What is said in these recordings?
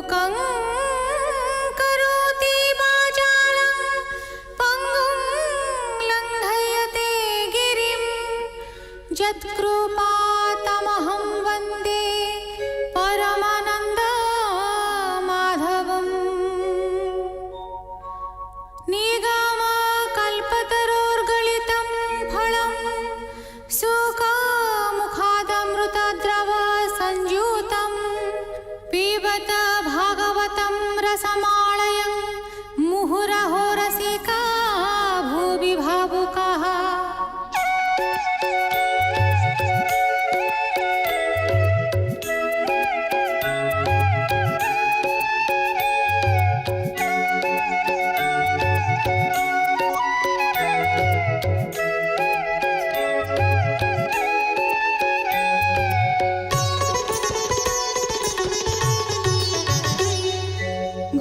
मूकं करोति वाचालं पङ्गुं लङ्घयते गिरिं यत्कृपातमहं वन्दे परमानन्दमाधवम्। निगमकल्पतरोर्गलितं फलं सुखमुखादमृतद्रव संयुतं पिबत भागवतं रसमालयं मुहुरहो रसिका भुवि भावुकाः।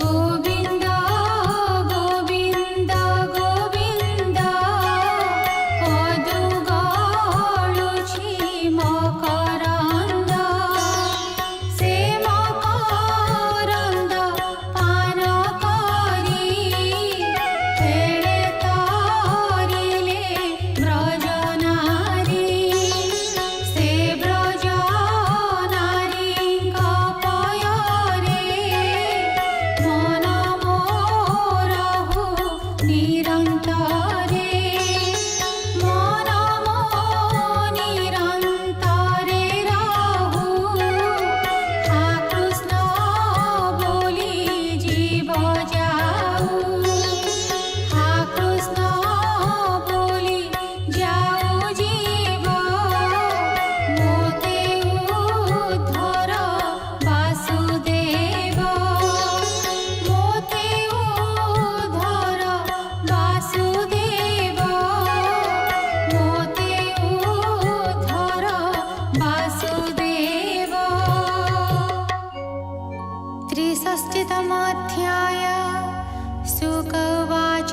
गोविन्द गोविन्द गोविन्द पदुगाळुछि मकरन्द से मकरन्द पान करि खेळे तरिले ब्रजनारी से ब्रजनारीଙ୍କ पୟରେ मन मोरहु निरन्तरे मन मो निरन्तरे रहु हा कृष्ण बोली जीव जाऊ हा कृष्ण बोली जाऊ जीव मोते उद्धर वासुदेव मोते उद्धर वासुदेव मोते उद्धर वासुदेव। 63 शुक उवाच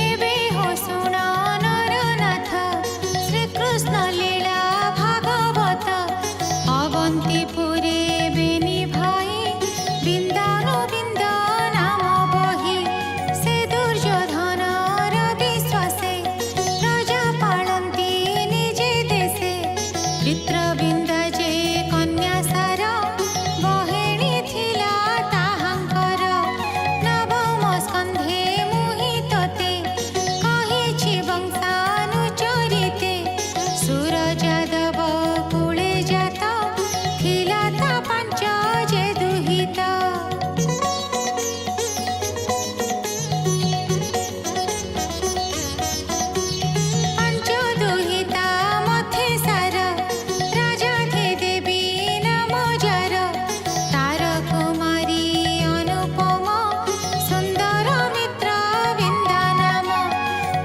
एवे हो सुना नरनाथ श्रीकृष्ण लीला भागवत अवंतीपुरे बेनी भाई बिंदानु बिंद नाम बही से दुर्योधनर विश्वासे राजा पालन्ति निजे देशे चित्रबिंद जे कन्या सार बहेणी थिला ताहांकर नवम स्कंधे मुहि तोते कहिछि वंशानुचरिते सुर जादव कुले जात थिला ता पांच जे दुहित पंच दुहिता मथे सार राजा थे देवी नाम जार तार कुमारी अनुपम सुंदर मित्र बिंदा नाम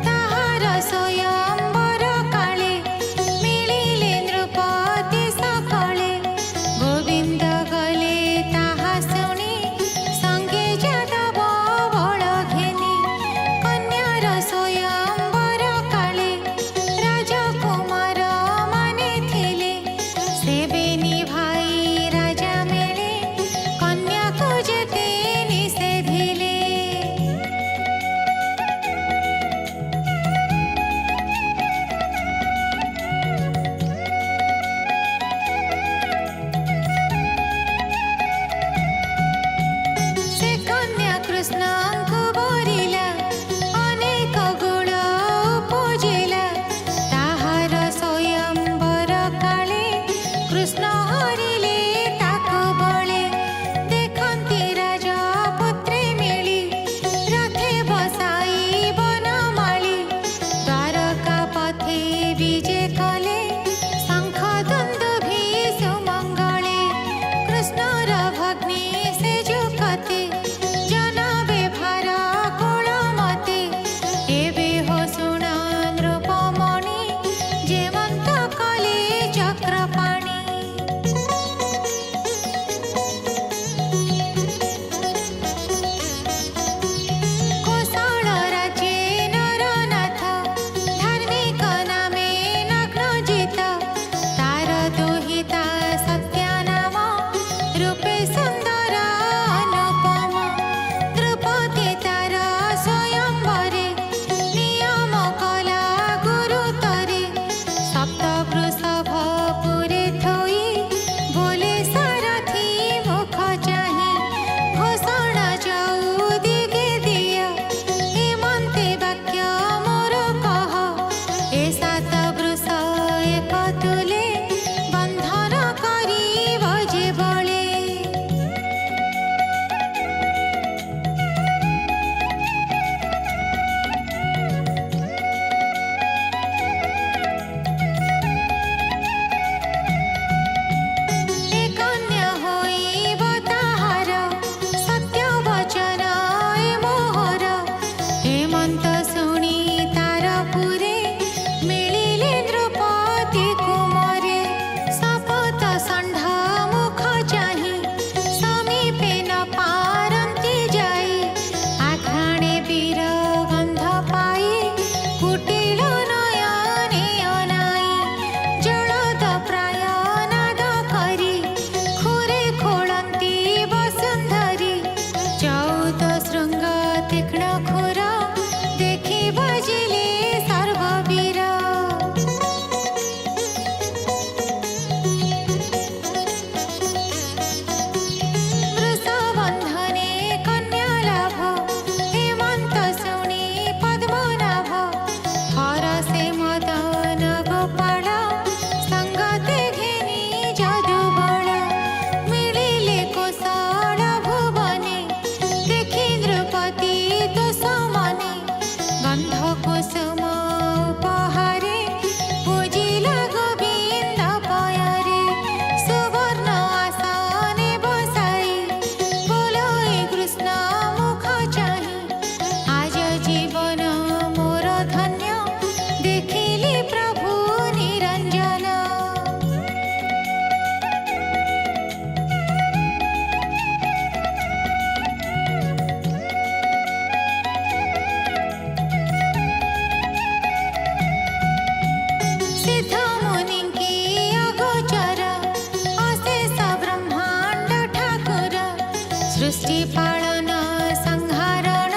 ताहार स्वयंवर काले मिलिले नृपति सकले गोविंद गले ताहा शुणी संगे जादव बळ घेनी कन्यार स्वयंवर काले राजकुमार माने थिले से बेनी भाई राजा मेले कन्या को जेते निषेधिले। से कन्या कृष्णଙ୍କୁ ବରିଲା ଅନେକ ଗୁଣ ପୂଜିଲା ତାହାର ସ୍ୱୟଂବର କାଳେ କୃଷ୍ଣ ହରିଲେ ତାକୁ ବଳେ ଦେଖନ୍ତି ରାଜପୁତ୍ରେ ମିଳି ରଥେ ବସାଇ ବନମାଳି ଦ୍ୱାରକା ପଥେ ବିଜେ କଲେ ଶଙ୍ଖ ଦୁନ୍ଦୁଭି ସୁମଙ୍ଗଳେ କୃଷ୍ଣର ଭଗ୍ନୀ ସେ ଯୁକତେ ଜନବେ ଭାର କୁଳମତେ ଏବେ ହୋ ଶୁଣ ନୃପମଣି ଯେମନ୍ତ କଲେ ଚକ୍ରପାଣି। रूपे सुंदर अनुपम द्रौपदी तार स्वयंवरे नियम कला गुरुतरे सप्त वृषभ पुरे थोई बोले सारथी मुख चाहि घोषणा जाऊ दिगे दिया हेमंते वाक्य मोर कह ए सात वृष एक तुले बंधन करिब जे बळे ए कन्या होइब ताहार सत्य वचन ए मोहर हेमंत शुणी तार पुरे मिलिले द्रौपदी कुमारे शपथ षण्ढ मुख चाहि समीपे न पारन्ति जाई आघ्राणे वीर गंध पाई कुटिल नयने अनाई जलद प्राय नाद करी खुरे खोलन्ति वसुन्धरी चौद शृंग तीक्ष्ण खुर देखि बजिले सर्ववीर वृषबन्धने कन्या लाभ हेमंत शुणी पद्मनाभ हरसे मदन गोपाल संगते घेनी जदुबल मिलिले कौशल भुवने देखि द्रौपदी दोषमने गंध कुसुम उपहारे पूजिल गोविंद पयरे सुवर्ण आसने बसाई बोलो ए कृष्ण मुख चाहि आज जीवन मोर धन्य देखिली प्रभु निरंजन सिद्ध मुनिंकी अगोचर अशेष ब्रह्मांड ठाकुर सृष्टि पालन संहारण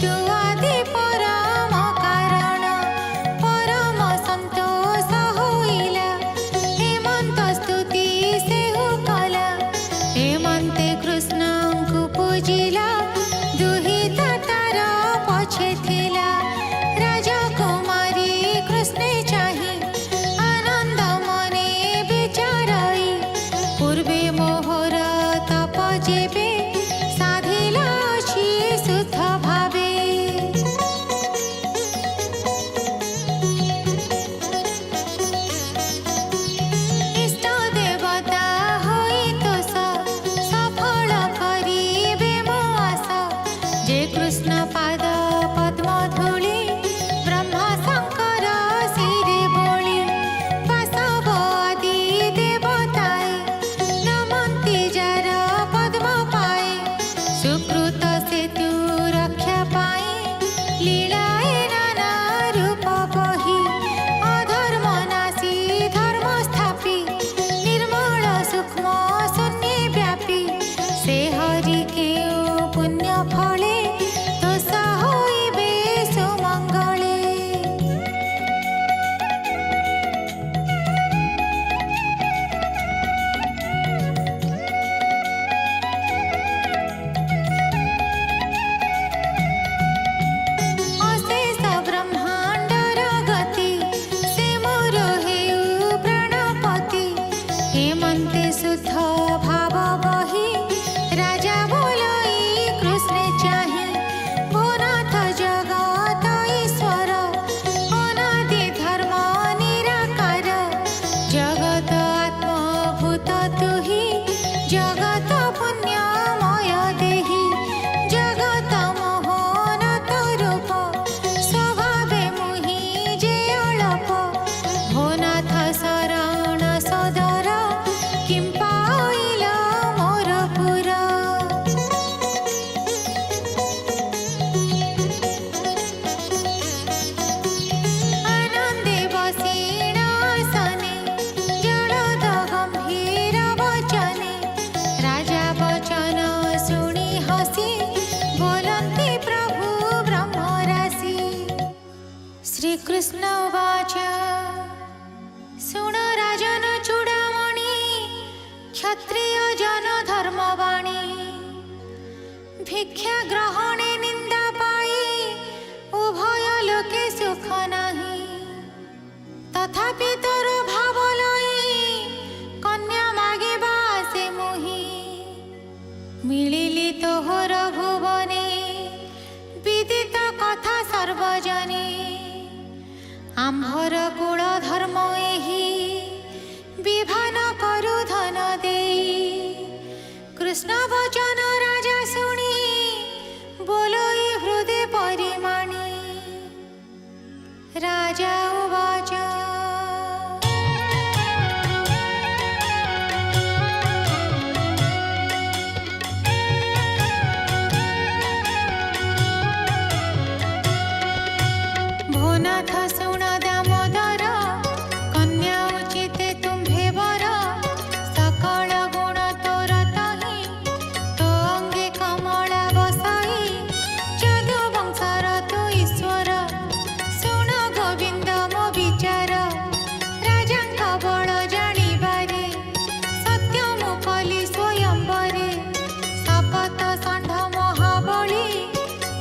तू आदि परम कारण परम संतोष होइला हेमंत स्तुति सेहु कला हेमंते कृष्णଙ୍କୁ पूजिला दुहिता तार पछे थिला राजकुमारी कृष्णे चाहि आनंद मने विचारई पूर्वे मोहर तप जेबे साधिला अछि शुद्ध भावे इष्ट देवता होई तोष सफल करिबे मो आशा जे कृष्ण पाद पद्म धूଳି ब्रह्मा शंकर शिरे बोଳି वासव आदि देवताए नमन्ति जार पद्म कृष्ण उवाच शृण राजन चूडामणि क्षत्रिय जन धर्मवाणी भिक्षा ग्रहणे निंदा पाई उभय लोके सुख नाही तथापि तोर भाव लई कन्या मागे बासे मोही मिलिली तोहर भुवने विदित कथा सर्वजने आम्भर कुल धर्म एहि विभान करु धन देई कृष्ण वचन राजा शुणी बोलोई हृदय परिमाणी राजा उवाच भोनाथ शुण दामोदर कन्या उचिते तुम्भे वर सकल गुण तोर तहि तो अंगे कमला बसाई जदु वंशर तु ईश्वर शुण गोविंद मो विचार राजांक बल जानिबारे सत्य मु कली स्वयंवरे शपथ षण्ढ महाबली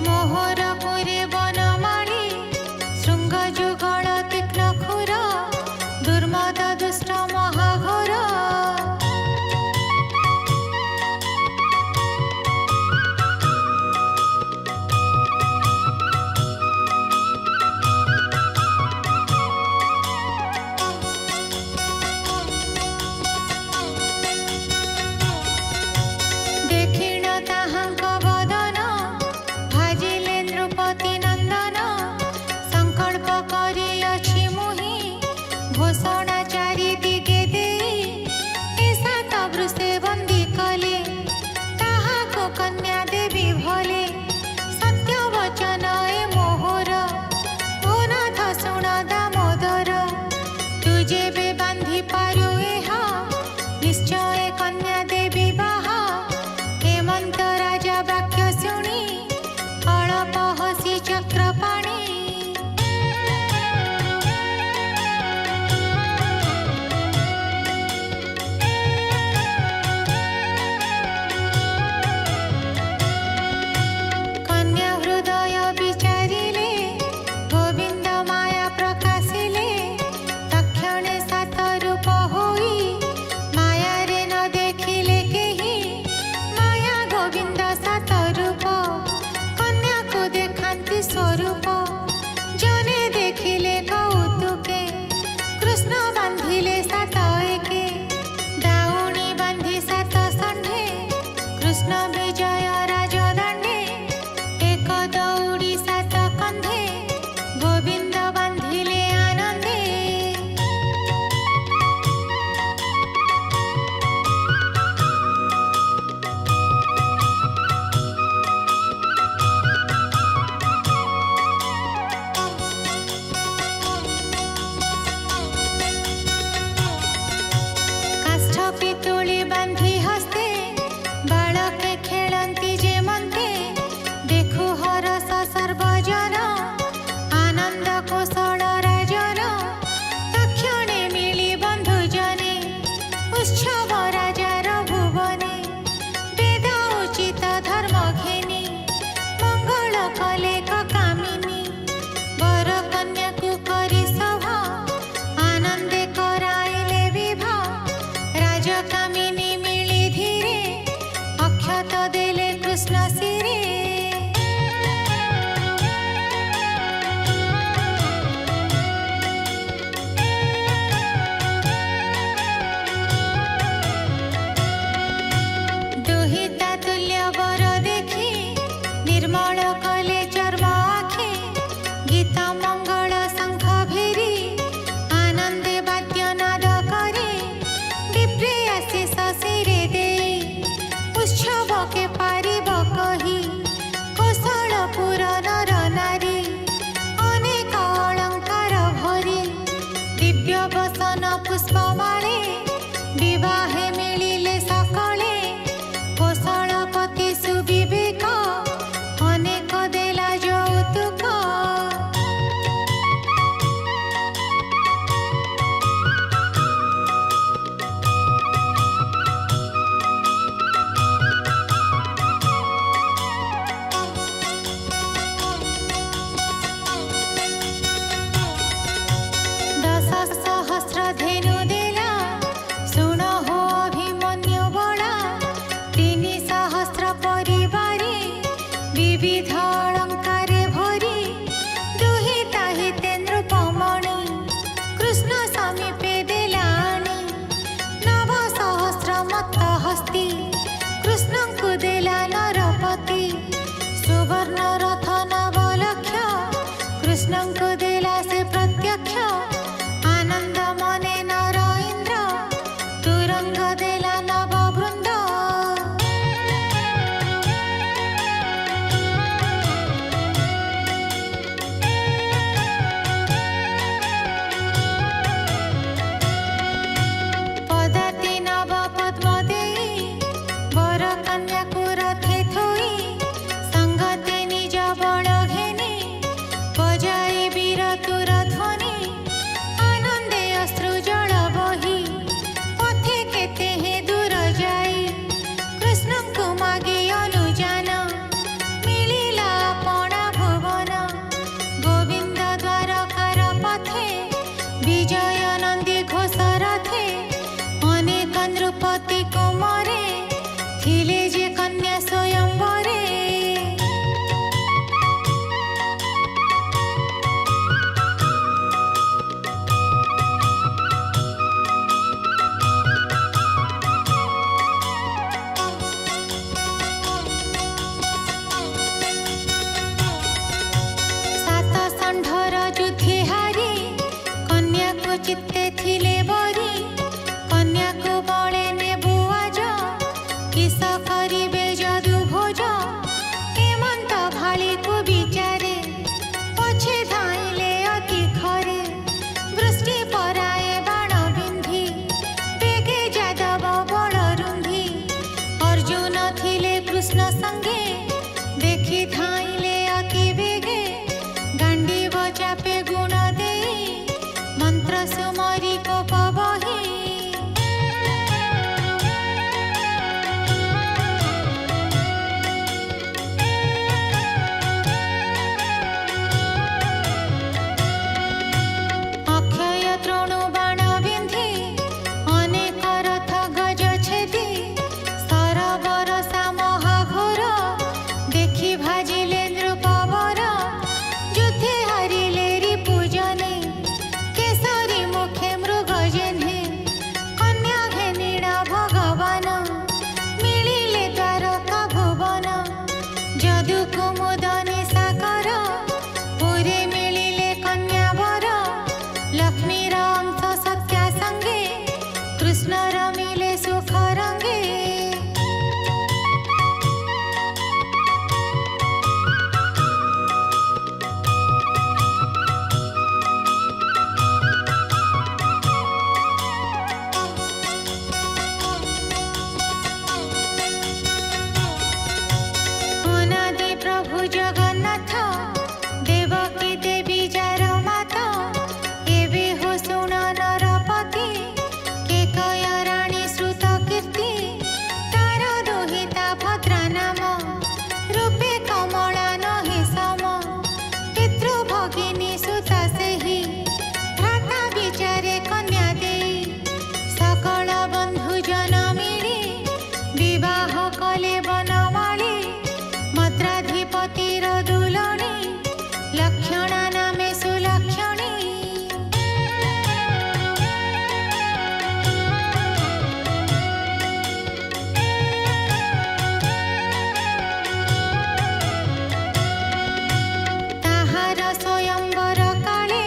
मोहर पुरे बनमाणी शृंग जुगल तीक्ष्ण खुर दुर्मद दुष्ट महाघोर देखिण ताहांक बदन भाजिले नृपति नंदन संकल्प करिअछि मुहि घोषणा चारि दिगे देई ऐसा तब वृषे बंदी कले ताहाको कन्या देवी भले सत्य वचन ए मोहर भोनाथ शुण दामोदर तु जेबे बांधी पारु एहा निश्चय कन्या देवी बाहा हेमंत राजा वाक्य शुणी अळप हसी चक्रपाणी कन्या हृदय विचारिले गोविंद माया प्रकाशिले तक्षणे सात रूप होई माया रे न देखिले केही माया गोविंद सात रूप कन्या को देखांती स्वरूप जने देखिले कौतुके कृष्ण बांधिले सात एके दाउणी बांधी सात षण्ढे कृष्ण विजय राजदंडे एक दौड़ी सात कंधे गोविंद बांधिले आनंदे काष्ठ पितुली बांधी हस्ते बालके खेलंती जे मन्ते देखु हरस सर्वजन आनंद कोशल राजन तक्षणे मिली बंधुजने उत्सव राजार भुवने वेद उचित धर्म घेनी मंगल कले कामिनी वर कन्या को करी सभा आनंदे कराइले विवाह राजकामिनी मिली धीरे अक्ष देला नरपति सुवर्ण रथ नवलक्ष कृष्ण को देला से प्रत्यक्ष आनंद मने नर इंद्र तुरंग देला नववृंद पदाति नव पद्म देई वर कन्या को रथे थोई संगते निज बड़ घेनी बजाई वीर तुर ध्वनि आनंदे अश्रु जल बही पथे केते हे दूर जाई कृष्ण को मागे अनुजान मिलिला अपना भुवन गोविंद द्वारकार पथे विजय नंदी घोष रथे अनेक नृपति कुमारे थिले जे कन्या स्वयंवरे सात षंढर युद्धे हारी कन्या को चित्ते थिले बरी कन्या को बळे नेबु आज किस करिबे जदु भोज हेमंत भाली को विचारे पछे धाइले अति खरे वृष्टि पराए बाण बिंधी बेगे जादव बड़ रुंधी अर्जुन थिले कृष्ण संगे देखि धाइले अति बेगे गांडीव चापे गुण देई मंत्र सुमरी को पबही अक्षय तृणु बाण बिंधी अनेक रथ गज छेदी सरबर सामहा घोर देखि भाजिले नृपवर युद्धे हारिले रिपुजने केसरी मुखे मृग जेन्हे कन्या घेनिणा भगवान मिलिले द्वारका भुवन जदु कुमुद निशाकर पुरे मिलिले कन्या वर लक्ष्मीर अंश सत्या संगे कृष्ण रमिले सुख रंगे अनादि प्रभु जगन्नाथ देवकी देवी जार माता एवे हो सुन नरपति केकय रानी श्रुत कीर्ति तार दोहिता भद्रा नाम रूपे कमला नहे सम पितृभगिनी सुता सेहि भ्राता विचारे कन्या देई सकल बंधु जन मिली विवाह कले बनमाली मद्राधिपतिर दुलणी लक्षणा नामे सुलक्षणी ताहार स्वयंवर काले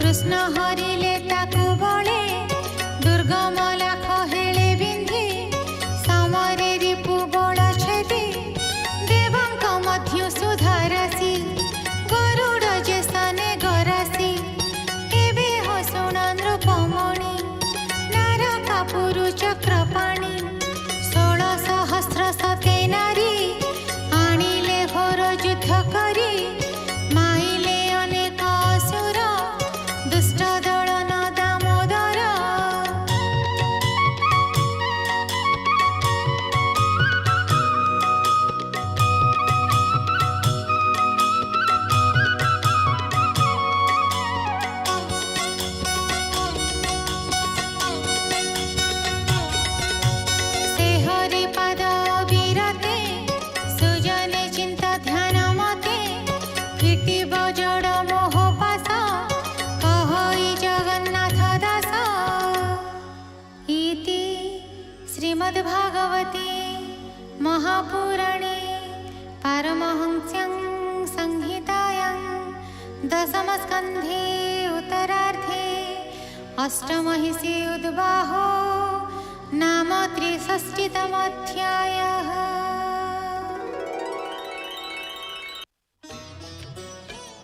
कृष्ण हरिले ताकु बळे दुर्गम लाख हेळे बिंधी समरे रिपु बळ छेदी देवंक मध्य सुधारासी गरुड़ जेसने गरासी एबे हो सुण नृपमणि नारका पुरु चक्रपाणि 16,000 सते नारी आनिले घोर युद्ध करी माइले अनेक असुर दुष्ट दलन दामोदर से हरिपाद विरते सुजने चिंता ध्यान मते फिटिब जड़ मोह पास कहई जगन्नाथ दास इति श्रीमद्भागवते महापुराणे पारमहंस्यां संहितायां दशमस्कन्धे उत्तरार्धे अष्टमहिषी उद्वाहो नाम 63तमोऽध्यायः।